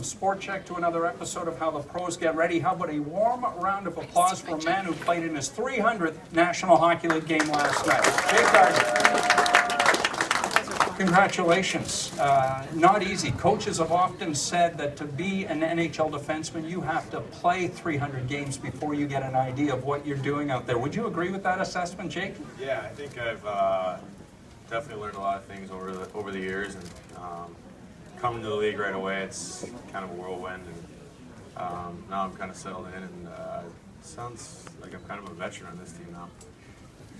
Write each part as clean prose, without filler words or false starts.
Sport Check to another episode of How the Pros Get Ready. How about a warm round of applause for a man who played in his 300th National Hockey League game last night, Jake Gardiner. Congratulations. Not easy. Coaches have often said that to be an NHL defenseman, you have to play 300 games before you get an idea of what you're doing out there. Would you agree with that assessment, Jake? Yeah, I think I've definitely learned a lot of things over the years, and coming to the league right away, it's kind of a whirlwind, and now I'm kind of settled in, and it sounds like I'm kind of a veteran on this team now.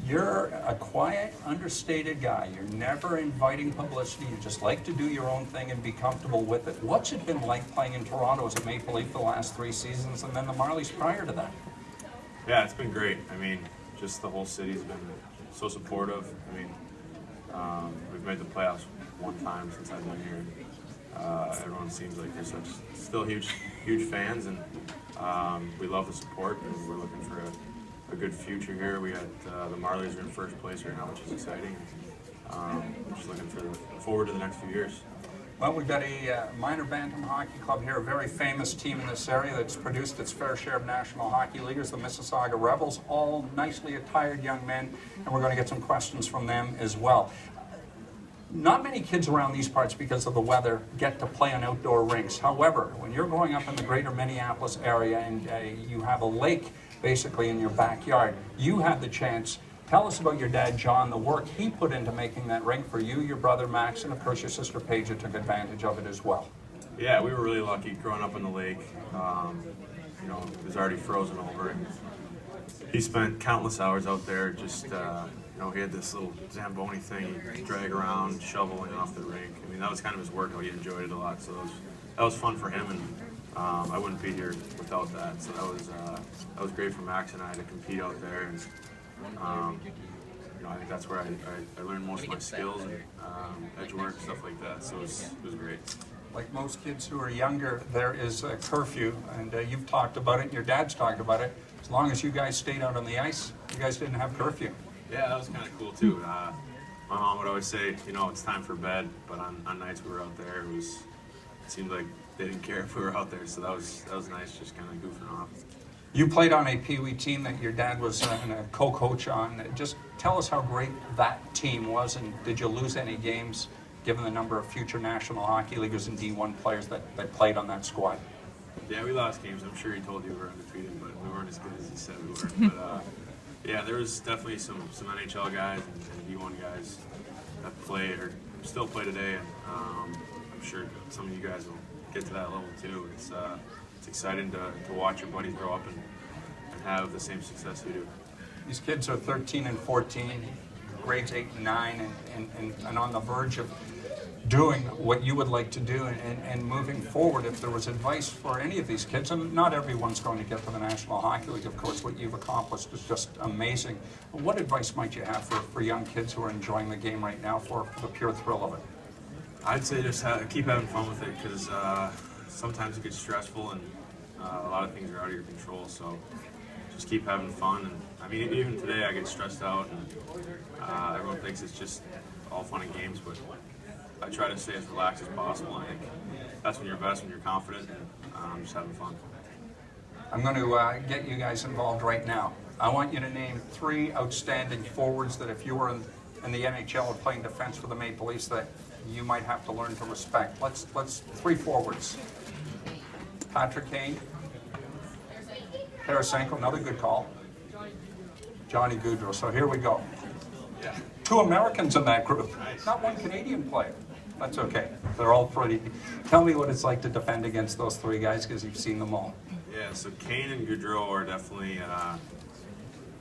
You're a quiet, understated guy. You're never inviting publicity. You just like to do your own thing and be comfortable with it. What's it been like playing in Toronto as a Maple Leaf the last 3 seasons, and then the Marlies prior to that? Yeah, it's been great. I mean, just the whole city's been so supportive. I mean, we've made the playoffs one time since I've been here. Everyone seems like they're still huge fans, and we love the support, and we're looking for a good future here. We got the Marlies are in first place right now, which is exciting. Just looking forward to the next few years. Well, we've got a minor bantam hockey club here, a very famous team in this area that's produced its fair share of National Hockey Leaguers, the Mississauga Rebels, all nicely attired young men, and we're going to get some questions from them as well. Not many kids around these parts, because of the weather, get to play on outdoor rinks. However, when you're growing up in the greater Minneapolis area and you have a lake basically in your backyard, you had the chance. Tell us about your dad, John, the work he put into making that rink for you, your brother Max, and of course your sister Paige took advantage of it as well. Yeah, we were really lucky growing up in the lake. You know, it was already frozen over, and he spent countless hours out there. Just you know, he had this little Zamboni thing he'd drag around, shoveling off the rink. I mean, that was kind of his workout. He enjoyed it a lot, so that was fun for him, and I wouldn't be here without that. So that was great for Max and I to compete out there, and you know, I think that's where I learned most of my skills and edge work, stuff like that. So it was great. Like most kids who are younger, there is a curfew, and you've talked about it, and your dad's talked about it. As long as you guys stayed out on the ice, you guys didn't have curfew. Yeah, that was kind of cool too. My mom would always say, you know, it's time for bed, but on nights we were out there, it seemed like they didn't care if we were out there, so that was nice, just kind of goofing off. You played on a Pee Wee team that your dad was a co-coach on. Just tell us how great that team was, and did you lose any games, given the number of future National Hockey Leaguers and D1 players that played on that squad? Yeah, we lost games. I'm sure he told you we were undefeated, but we weren't as good as he said we were. But yeah, there was definitely some NHL guys and D1 guys that play or still play today, and I'm sure some of you guys will get to that level too. It's exciting to watch your buddies grow up and have the same success you do. These kids are 13 and 14, grades 8 and 9, and on the verge of doing what you would like to do and moving forward. If there was advice for any of these kids, and not everyone's going to get to the National Hockey League, of course, what you've accomplished is just amazing. What advice might you have for young kids who are enjoying the game right now for the pure thrill of it? I'd say just keep having fun with it, because sometimes it gets stressful and a lot of things are out of your control, so just keep having fun. And I mean, even today I get stressed out, and everyone thinks it's just all fun and games, but I try to stay as relaxed as possible. I think that's when you're best, when you're confident and just having fun. I'm going to get you guys involved right now. I want you to name 3 outstanding forwards that if you were in the NHL and playing defense for the Maple Leafs that you might have to learn to respect. Let's 3 forwards. Patrick Kane, Tarasenko, another good call. Johnny Gaudreau. So here we go. Yeah. 2 Americans in that group. Nice. Not 1 Canadian player. That's okay. They're all pretty. Tell me what it's like to defend against those 3 guys, because you've seen them all. Yeah, so Kane and Gaudreau are definitely,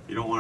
you don't want to